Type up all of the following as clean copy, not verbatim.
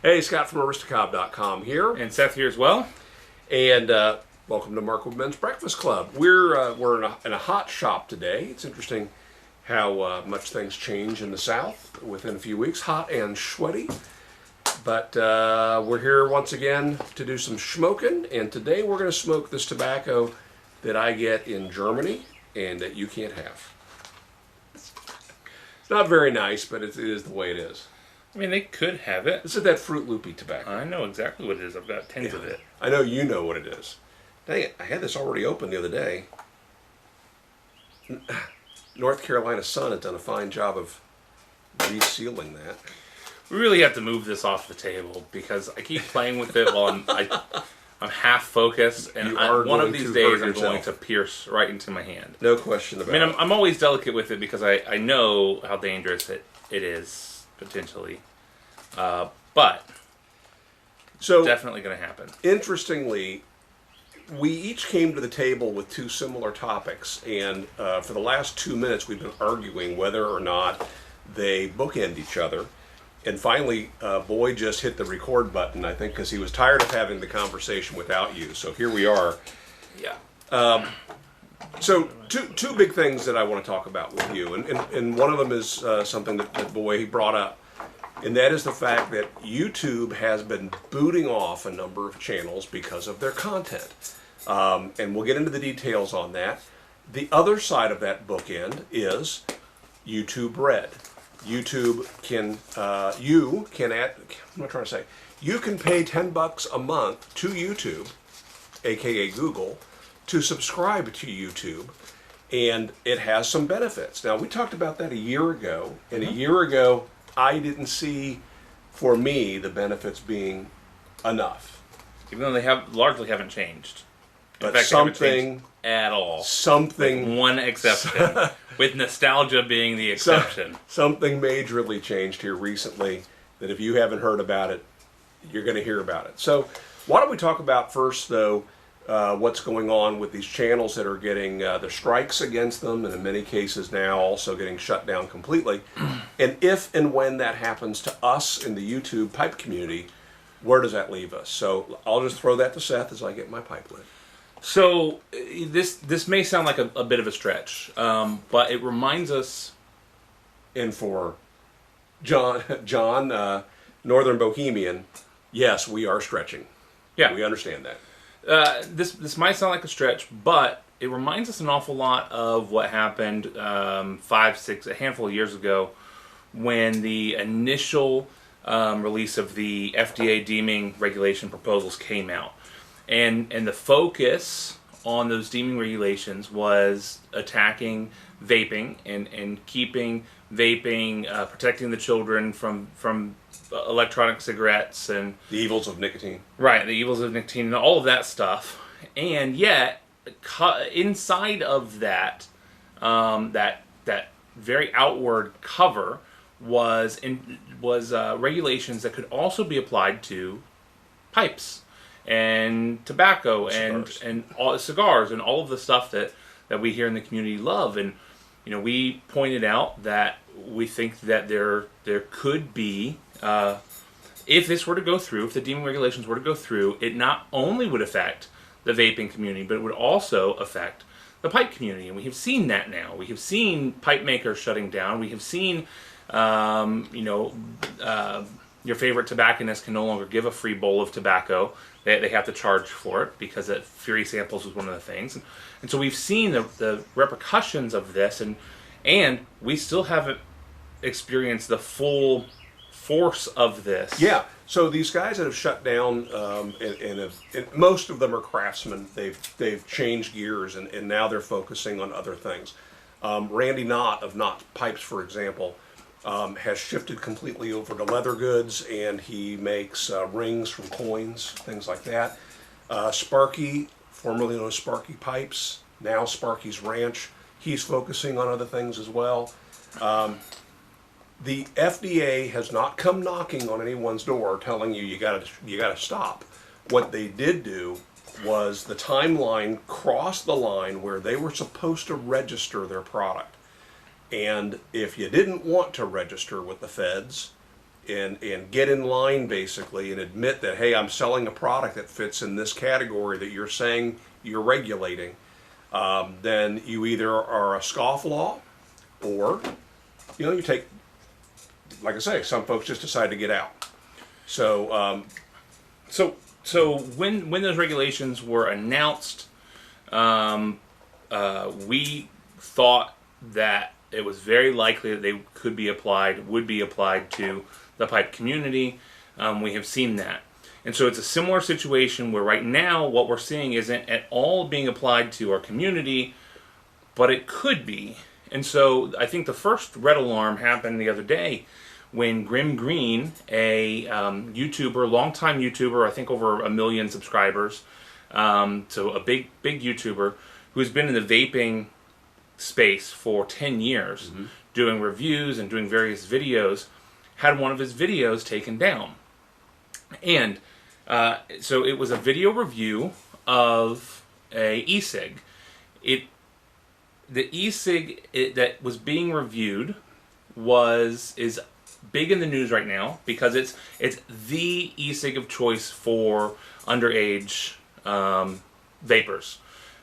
Hey, Scott from Aristocob.com here. And Seth here as well. And welcome to Markwood Men's Breakfast Club. We're in a hot shop today. It's interesting how much things change in the South within a few weeks. Hot and sweaty. But we're here once again to do some smoking. And today we're going to smoke this tobacco that I get in Germany and that you can't have. It's not very nice, but it is the way it is. I mean, they could have it. This is that Fruit Loopy tobacco. I know exactly what it is. I've got tins of it. I know you know what it is. Dang it, I had this already open the other day. North Carolina Sun has done a fine job of resealing that. We really have to move this off the table because I keep playing with it while I'm half focused, and one of these days I'm going to pierce right into my hand. No question about it. I mean, I'm always delicate with it because I know how dangerous it is. Potentially, but so definitely going to happen. Interestingly, we each came to the table with two similar topics, and for the last 2 minutes we've been arguing whether or not they bookend each other. And finally, Boyd just hit the record button, I think, because he was tired of having the conversation without you. So here we are. Yeah. So two big things that I want to talk about with you, and one of them is something that Boy brought up, and that is the fact that YouTube has been booting off a number of channels because of their content, and we'll get into the details on that. The other side of that bookend is YouTube Red. YouTube can you can pay $10 a month to YouTube, aka Google, to subscribe to YouTube, and it has some benefits. Now, we talked about that a year ago, and a year ago, I didn't see, for me, the benefits being enough. Even though they largely haven't changed. But in fact, something at all. Something. With one exception. With nostalgia being the exception. Something majorly changed here recently that if you haven't heard about it, you're going to hear about it. So, why don't we talk about first, though, what's going on with these channels that are getting the strikes against them, and in many cases now also getting shut down completely. And if and when that happens to us in the YouTube pipe community, where does that leave us? So I'll just throw that to Seth as I get my pipe lit. So this may sound like a bit of a stretch, but it reminds us. And for John, Northern Bohemian, yes, we are stretching. Yeah, we understand that. This might sound like a stretch, but it reminds us an awful lot of what happened a handful of years ago when the initial release of the FDA deeming regulation proposals came out. And the focus on those deeming regulations was attacking vaping and keeping vaping, protecting the children from electronic cigarettes and the evils of nicotine. Right, the evils of nicotine and all of that stuff. And yet, inside of that, that very outward cover was regulations that could also be applied to pipes and tobacco and all cigars and all of the stuff that we here in the community love. And we pointed out that we think that there could be, if this were to go through, if the deeming regulations were to go through, it not only would affect the vaping community, but it would also affect the pipe community. And we have seen that now. We have seen pipe makers shutting down. We have seen, your favorite tobacconist can no longer give a free bowl of tobacco. They have to charge for it because free samples was one of the things. And so we've seen the repercussions of this, and we still haven't experienced the full force of this. Yeah. So these guys that have shut down, and most of them are craftsmen. They've changed gears, and now they're focusing on other things. Randy Knott of Knott Pipes, for example, has shifted completely over to leather goods, and he makes rings from coins, things like that. Sparky, formerly known as Sparky Pipes, now Sparky's Ranch, he's focusing on other things as well. The FDA has not come knocking on anyone's door telling you gotta stop. What they did do was the timeline crossed the line where they were supposed to register their product. And if you didn't want to register with the feds, and get in line basically and admit that, hey, I'm selling a product that fits in this category that you're saying you're regulating, then you either are a scofflaw or, you take, like I say, some folks just decide to get out. So, So when those regulations were announced, we thought that it was very likely that they would be applied to the pipe community. We have seen that. And so it's a similar situation where right now what we're seeing isn't at all being applied to our community, but it could be. And so I think the first red alarm happened the other day when Grim Green, a YouTuber, longtime YouTuber, I think over 1 million subscribers, so a big YouTuber who's been in the vaping space for 10 years, doing reviews and doing various videos, had one of his videos taken down. And so it was a video review of a e-cig. The e-cig that was being reviewed is big in the news right now because it's the e-cig of choice for underage vapors.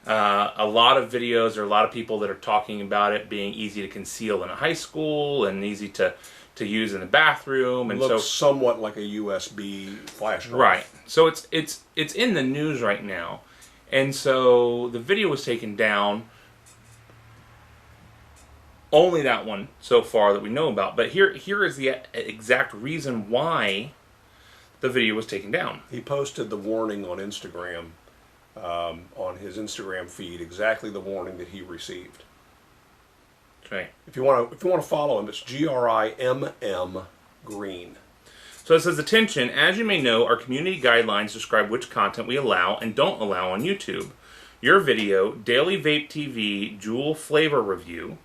A lot of videos, there are a lot of people that are talking about it being easy to conceal in a high school and easy to use in the bathroom, and looks somewhat like a USB flash drive. Right. So it's in the news right now, and so the video was taken down. Only that one so far that we know about, but here is the exact reason why the video was taken down. He posted the warning on Instagram, on his Instagram feed, exactly the warning that he received. Right. If you want to follow him, it's GRIMM Green. So it says, attention, as you may know, our community guidelines describe which content we allow and don't allow on YouTube. Your video, Daily Vape TV Juul Flavor Review,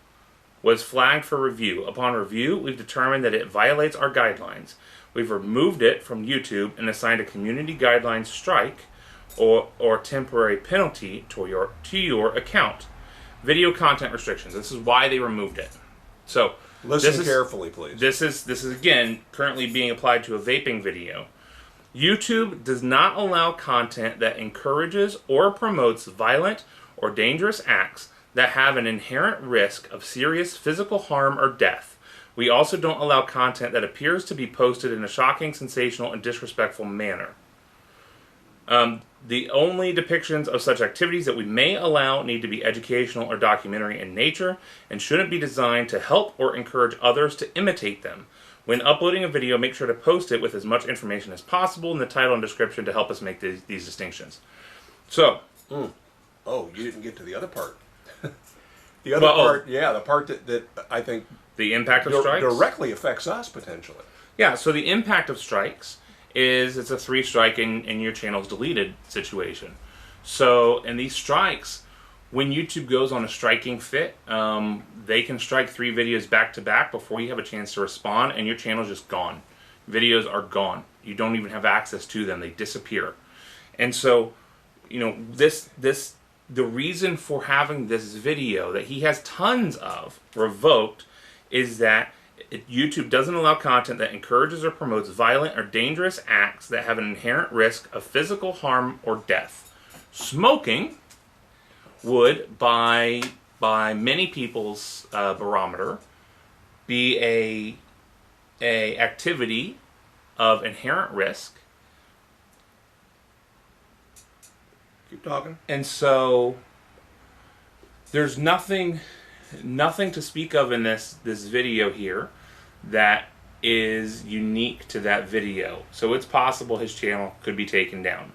was flagged for review. Upon review, we've determined that it violates our guidelines. We've removed it from YouTube and assigned a community guidelines strike or temporary penalty to your account. Video content restrictions. This is why they removed it. So listen carefully, please. This is again currently being applied to a vaping video. YouTube does not allow content that encourages or promotes violent or dangerous acts that have an inherent risk of serious physical harm or death. We also don't allow content that appears to be posted in a shocking, sensational, and disrespectful manner. The only depictions of such activities that we may allow need to be educational or documentary in nature and shouldn't be designed to help or encourage others to imitate them. When uploading a video, make sure to post it with as much information as possible in the title and description to help us make these distinctions. So, Oh, you didn't get to the other part. The other part, yeah, the part that I think the impact of strikes directly affects us potentially. Yeah, so the impact of strikes is it's a 3-strike and your channel's deleted situation. So, and these strikes, when YouTube goes on a striking fit, they can strike 3 videos back to back before you have a chance to respond, and your channel's just gone. Videos are gone. You don't even have access to them. They disappear. And so, the reason for having this video that he has tons of revoked is that YouTube doesn't allow content that encourages or promotes violent or dangerous acts that have an inherent risk of physical harm or death. Smoking would, by many people's barometer, be a activity of inherent risk. Keep talking. And so there's nothing to speak of in this video here that is unique to that video. So it's possible his channel could be taken down.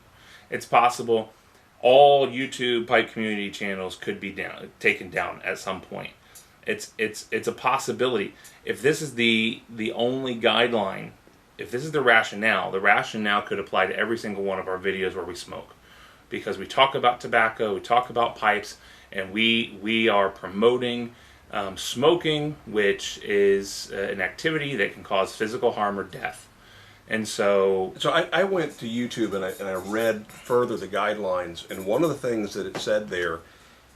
It's possible all YouTube pipe community channels could be taken down at some point. It's a possibility. If this is the only guideline, if this is the rationale could apply to every single one of our videos where we smoke. Because we talk about tobacco, we talk about pipes, and we are promoting smoking, which is an activity that can cause physical harm or death. And so I went to YouTube and I read further the guidelines, and one of the things that it said there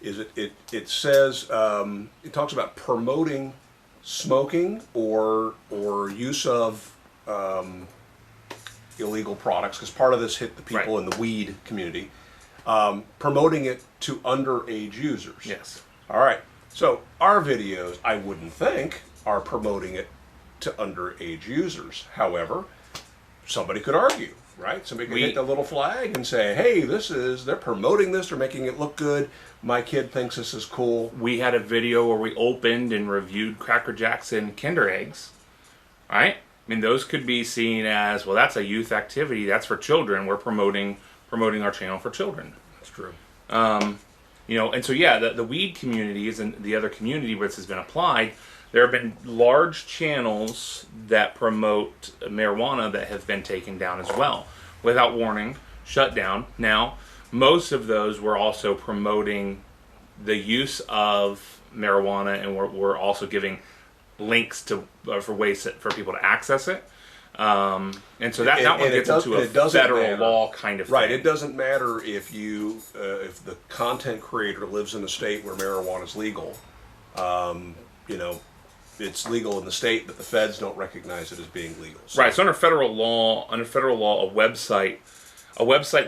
is it says it talks about promoting smoking or use of illegal products, because part of this hit the people in the weed community, promoting it to underage users. Yes. All right. So our videos, I wouldn't think, are promoting it to underage users. However, somebody could argue, right? Somebody could hit the little flag and say, hey, they're promoting this, they're making it look good. My kid thinks this is cool. We had a video where we opened and reviewed Cracker Jacks and Kinder Eggs, right? I mean, those could be seen as, well, that's a youth activity. That's for children. We're promoting our channel for children. That's true. And so, yeah, the weed communities and the other community where this has been applied, there have been large channels that promote marijuana that have been taken down as well, without warning, shut down. Now, most of those were also promoting the use of marijuana, and we're also giving links to for ways for people to access it. And so that one gets into a federal law kind of thing. Right. It doesn't matter if if the content creator lives in a state where marijuana is legal. It's legal in the state, but the feds don't recognize it as being legal. So. Right. So under federal law, a website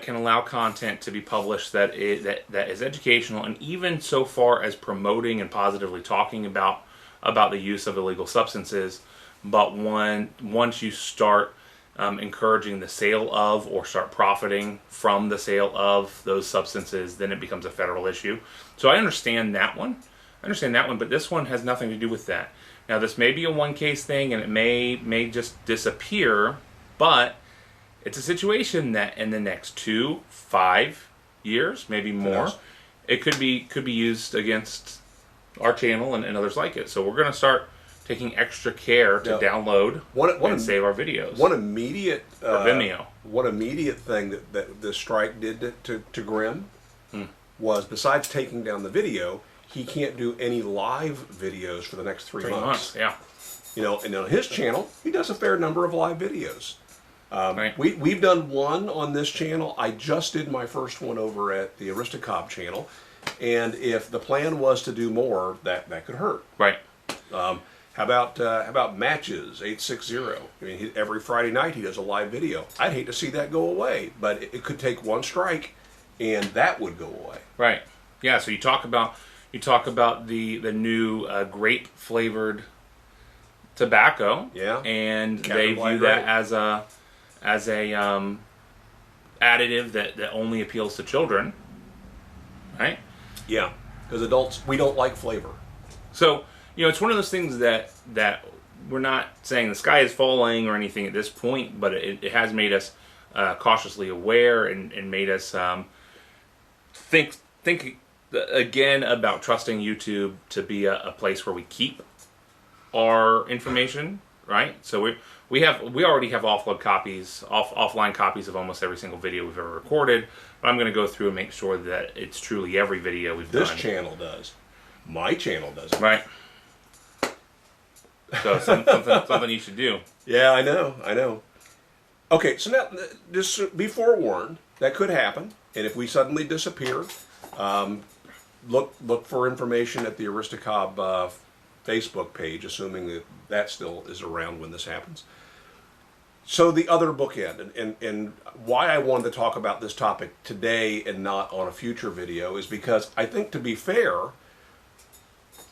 can allow content to be published that is educational, and even so far as promoting and positively talking about the use of illegal substances. But once you start encouraging the sale of or start profiting from the sale of those substances, then it becomes a federal issue. So I understand that one. But this one has nothing to do with that. Now, this may be a one-case thing, and it may just disappear, but it's a situation that in the next 2-5 years, maybe more, it could be used against our channel and others like it. So we're going to start taking extra care to download and save our videos. One immediate Vimeo. One immediate thing that the strike did to Grimm was, besides taking down the video, he can't do any live videos for the next 3 months. Yeah. And on his channel, he does a fair number of live videos. Right. We've done one on this channel. I just did my first one over at the Aristocob channel, and if the plan was to do more, that could hurt. Right. How about Matches 860? I mean, every Friday night he does a live video. I'd hate to see that go away, but it could take one strike, and that would go away. Right. Yeah. So you talk about the new grape flavored tobacco. Yeah. And Captain they Black view that Grape. as a additive that only appeals to children. Right. Yeah. Because adults, we don't like flavor. So, it's one of those things that we're not saying the sky is falling or anything at this point, but it has made us cautiously aware and made us think again about trusting YouTube to be a place where we keep our information, right? So we already have offline copies of almost every single video we've ever recorded, but I'm going to go through and make sure that it's truly every video we've done. This channel does. My channel doesn't. Right. So something you should do. Yeah, I know. Okay, so now just be forewarned, that could happen, and if we suddenly disappear, look for information at the Aristocob Facebook page, assuming that still is around when this happens. So the other bookend, and why I wanted to talk about this topic today and not on a future video is because I think, to be fair,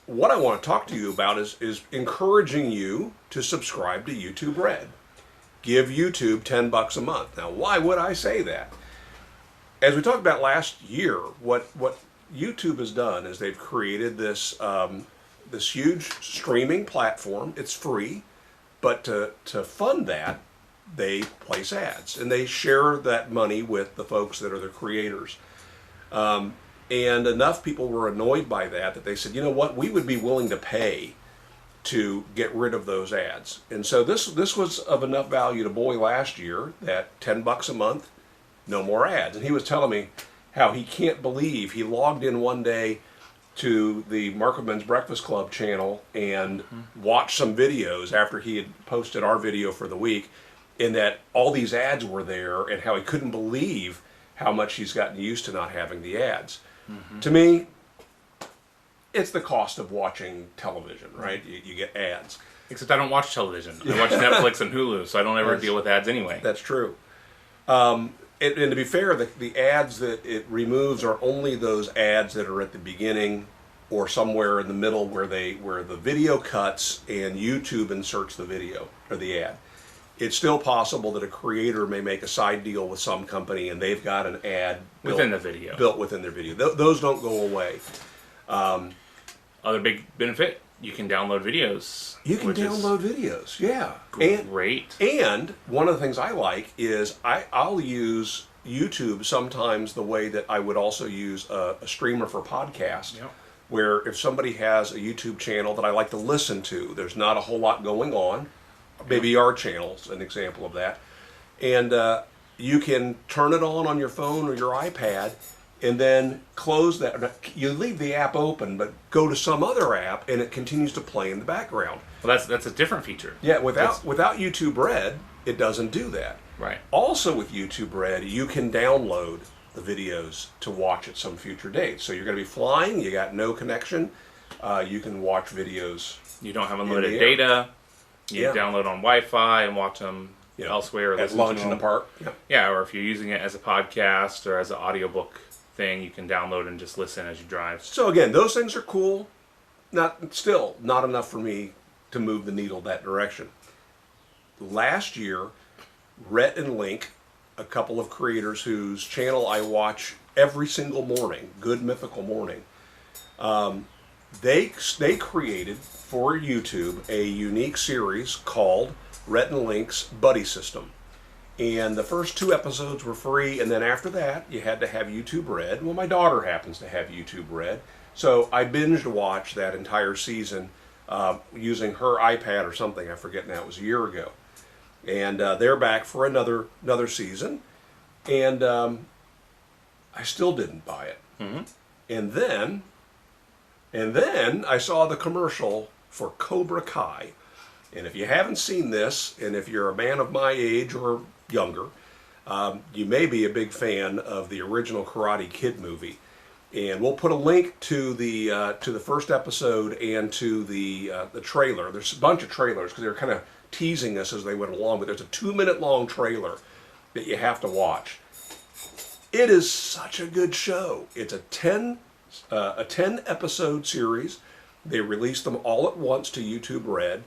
what I want to talk to you about is encouraging you to subscribe to YouTube Red. Give YouTube $10 a month. Now, why would I say that? As we talked about last year, what YouTube has done is they've created this this huge streaming platform. It's free, but to fund that, they place ads, and they share that money with the folks that are the creators. And enough people were annoyed by that they said, you know what, we would be willing to pay to get rid of those ads. And so this was of enough value to Boy last year that $10 a month, no more ads. And he was telling me how he can't believe he logged in one day to the Markwood's Breakfast Club channel and watched some videos after he had posted our video for the week, and that all these ads were there, and how he couldn't believe how much he's gotten used to not having the ads. To me, it's the cost of watching television, right? You get ads. Except I don't watch television. I watch Netflix and Hulu, so I don't ever deal with ads anyway. That's true. And to be fair, the ads that it removes are only those ads that are at the beginning or somewhere in the middle where the video cuts and YouTube inserts the video or the ad. It's still possible that a creator may make a side deal with some company and they've got an ad within the video. Built within their video. Those don't go away. Other big benefit, you can download videos. You can download videos, yeah. Great. And one of the things I like is I'll use YouTube sometimes the way that I would also use a streamer for podcast, where if somebody has a YouTube channel that I like to listen to, there's not a whole lot going on. Maybe our channel's an example of that. And you can turn it on your phone or your iPad, and then close that. You leave the app open, but go to some other app, and it continues to play in the background. Well, that's a different feature. Yeah, without YouTube Red, it doesn't do that. Right. Also with YouTube Red, you can download the videos to watch at some future date. So you're going to be flying, you got no connection, you can watch videos. You don't have unlimited data. You download on Wi-Fi and watch them elsewhere. Or at lunch in the park. Yeah, or if you're using it as a podcast or as an audiobook thing, you can download and just listen as you drive. So again, those things are cool. Not enough for me to move the needle that direction. Last year, Rhett and Link, a couple of creators whose channel I watch every single morning, Good Mythical Morning, they created for YouTube a unique series called Rhett and Link's Buddy System. And the first 2 episodes were free, and then after that, you had to have YouTube Red. Well, my daughter happens to have YouTube Red, so I binged watched that entire season using her iPad or something. I forget now, it was a year ago. And they're back for another season, and I still didn't buy it. Mm-hmm. And then I saw the commercial for Cobra Kai. And if you haven't seen this, and if you're a man of my age or younger, you may be a big fan of the original Karate Kid movie. And we'll put a link to the first episode and to the trailer. There's a bunch of trailers because they're kind of teasing us as they went along, but there's a 2-minute long trailer that you have to watch. It is such a good show. It's a 10 episode series. They released them all at once to YouTube Red,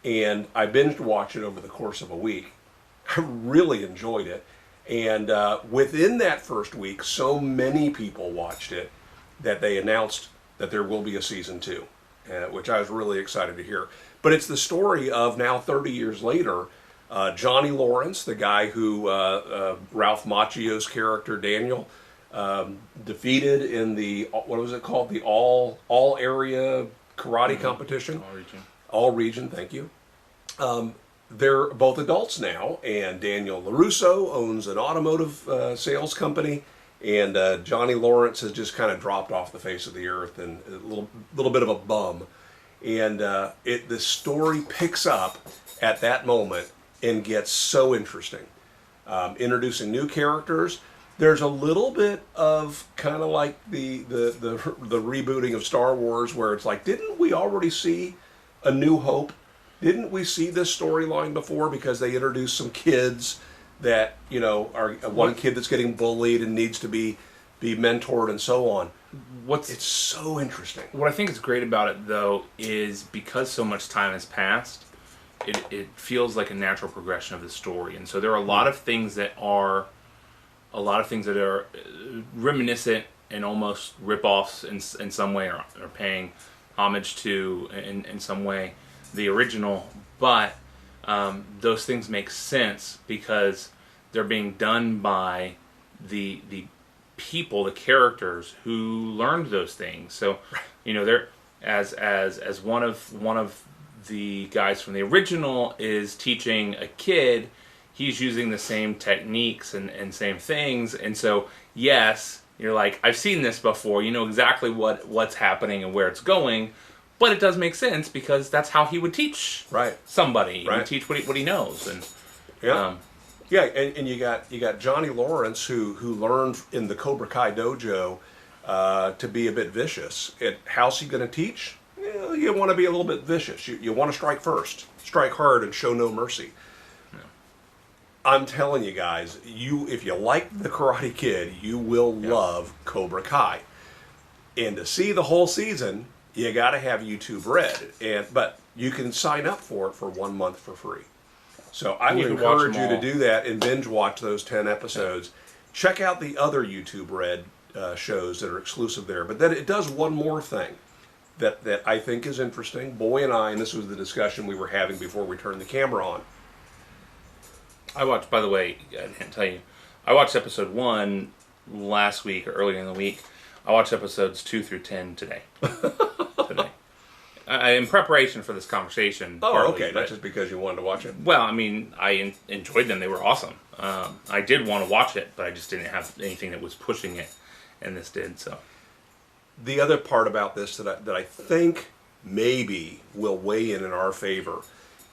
and I binged watched it over the course of a week. I really enjoyed it, and within that first week, so many people watched it that they announced that there will be a season 2, which I was really excited to hear. But it's the story of now 30 years later, Johnny Lawrence, the guy who Ralph Macchio's character Daniel defeated in the, what was it called, the all area karate competition. All region, thank you. They're both adults now, and Daniel LaRusso owns an automotive sales company, and Johnny Lawrence has just kind of dropped off the face of the earth and a little bit of a bum. And the story picks up at that moment and gets so interesting. Introducing new characters. There's a little bit of kind of like the rebooting of Star Wars, where it's like, didn't we already see A New Hope? Didn't we see this storyline before? Because they introduced some kids that, are one kid that's getting bullied and needs to be mentored and so on. It's so interesting. What I think is great about it, though, is because so much time has passed, it feels like a natural progression of the story. And so there are a lot of things that are reminiscent and almost rip-offs in some way, or paying homage to in some way the original, but those things make sense because they're being done by the people, the characters who learned those things. So, they're as one of the guys from the original is teaching a kid, he's using the same techniques and same things, and so yes, you're like, I've seen this before, you know exactly what's happening and where it's going, but it does make sense because that's how he would teach somebody. He would teach what he knows, and and you got Johnny Lawrence who learned in the Cobra Kai dojo to be a bit vicious. How's he going to teach? You want to be a little bit vicious. You want to strike first, strike hard, and show no mercy. I'm telling you guys, if you like The Karate Kid, you will love Cobra Kai. And to see the whole season, you got to have YouTube Red. But you can sign up for it for 1 month for free. So I would encourage you to do that and binge watch those 10 episodes. Check out the other YouTube Red shows that are exclusive there. But then it does one more thing that I think is interesting. Boy and I, and this was the discussion we were having before we turned the camera on. I watched, by the way, I didn't tell you, I watched episode 1 last week or earlier in the week. I watched episodes 2 through 10 today. In preparation for this conversation. Oh, partly, okay. Not just because you wanted to watch it. Well, I mean, I enjoyed them. They were awesome. I did want to watch it, but I just didn't have anything that was pushing it, and this did. So, the other part about this that I think maybe will weigh in our favor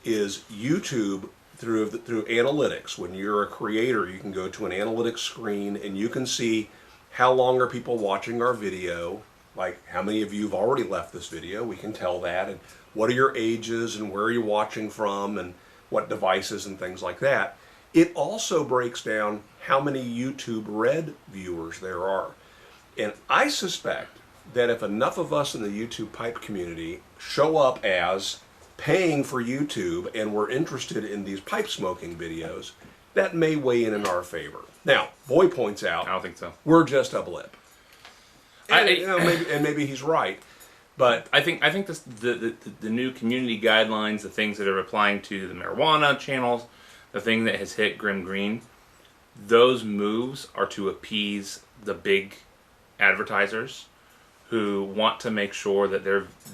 is YouTube. Through analytics. When you're a creator, you can go to an analytics screen and you can see how long are people watching our video, like how many of you have already left this video, we can tell that, and what are your ages and where are you watching from and what devices and things like that. It also breaks down how many YouTube Red viewers there are. And I suspect that if enough of us in the YouTube pipe community show up as paying for YouTube and we're interested in these pipe smoking videos, that may weigh in our favor. Now, Boy points out, I don't think so. We're just a blip. And, maybe he's right, but I think this, the new community guidelines, the things that are applying to the marijuana channels, the thing that has hit Grim Green, those moves are to appease the big advertisers who want to make sure that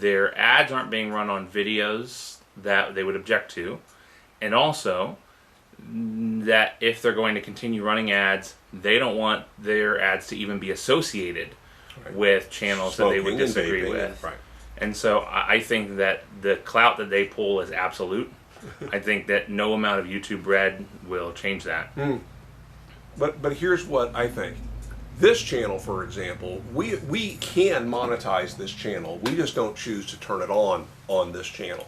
their ads aren't being run on videos that they would object to, and also that if they're going to continue running ads, they don't want their ads to even be associated with channels that they would disagree with. And so I think that the clout that they pull is absolute. I think that no amount of YouTube Red will change that. But here's what I think. This channel, for example, we can monetize this channel. We just don't choose to turn it on this channel.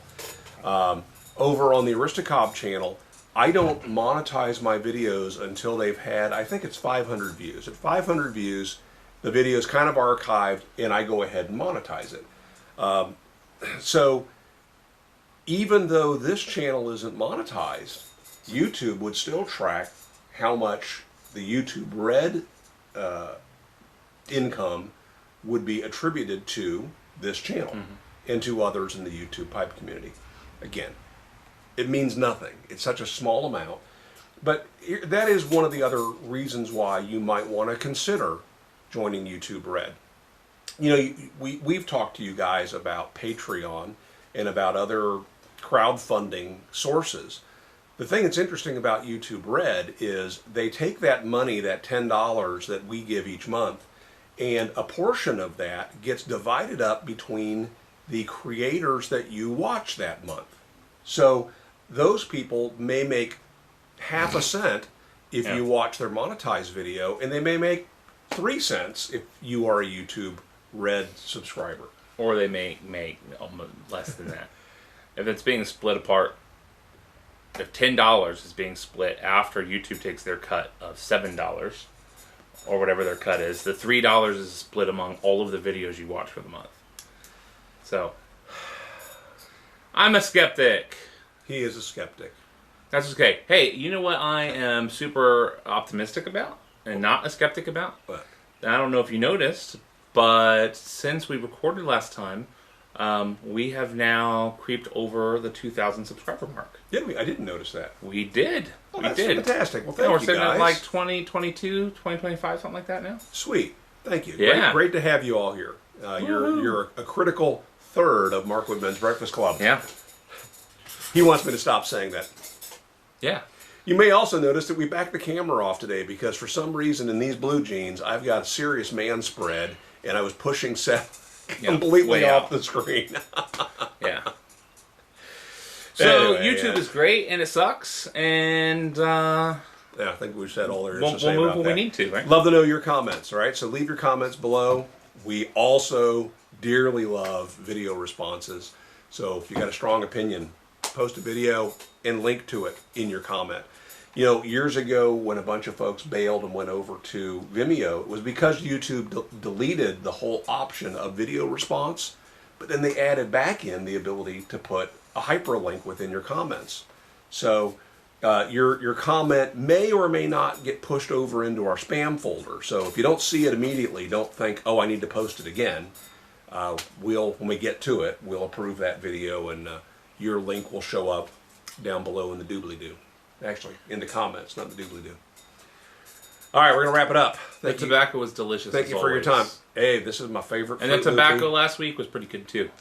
Over on the Aristocob channel, I don't monetize my videos until they've had, I think it's 500 views. At 500 views, the video is kind of archived, and I go ahead and monetize it. So even though this channel isn't monetized, YouTube would still track how much the YouTube Red income would be attributed to this channel and to others in the YouTube pipe community. Again, it means nothing. It's such a small amount. But that is one of the other reasons why you might want to consider joining YouTube Red. You know, we've talked to you guys about Patreon and about other crowdfunding sources. The thing that's interesting about YouTube Red is they take that money, that $10 that we give each month, and a portion of that gets divided up between the creators that you watch that month. So those people may make half a cent if you watch their monetized video, and they may make 3 cents if you are a YouTube Red subscriber. Or they may make almost less than that. If it's being split apart, if $10 is being split after YouTube takes their cut of $7, or whatever their cut is, the $3 is split among all of the videos you watch for the month. So, I'm a skeptic. He is a skeptic. That's okay. Hey, you know what I am super optimistic about and not a skeptic about? What? I don't know if you noticed, but since we recorded last time, we have now creeped over the 2,000 subscriber mark. Did we? I didn't notice that. We did. Oh, we that's did. Fantastic. Well, thank we're you sitting guys. at like 2022, 2025, something like that now. Sweet. Thank you. Yeah. Great to have you all here. You're a critical third of Markwood Men's Breakfast Club. Yeah. He wants me to stop saying that. Yeah. You may also notice that we backed the camera off today because for some reason in these blue jeans, I've got a serious man spread, and I was pushing Seth completely off the screen. Yeah. So Anyway, YouTube is great, and it sucks, and yeah, I think we've said all there is to say we'll move about when that. we need to, right? Love to know your comments, all right? So leave your comments below. We also dearly love video responses. So if you got a strong opinion, post a video and link to it in your comment. You know, years ago when a bunch of folks bailed and went over to Vimeo, it was because YouTube deleted the whole option of video response, but then they added back in the ability to put a hyperlink within your comments. So your comment may or may not get pushed over into our spam folder. So if you don't see it immediately, don't think, oh, I need to post it again. When we get to it, we'll approve that video, and your link will show up down below in the doobly-doo. Actually, in the comments, not the doobly-doo. All right, we're going to wrap it up. The tobacco was delicious. Thank you for your time. Hey, this is my favorite. And the tobacco last week was pretty good too.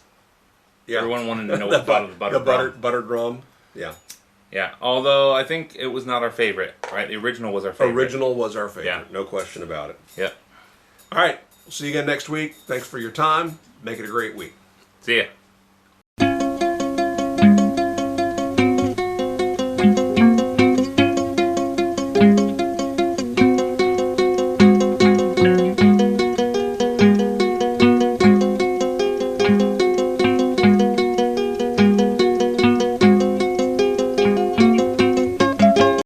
Yeah. Everyone wanted to know what about the buttered rum. Yeah. Yeah. Although I think it was not our favorite, right? The original was our favorite. Original was our favorite. Yeah. No question about it. Yeah. All right. We'll see you again next week. Thanks for your time. Make it a great week. See ya.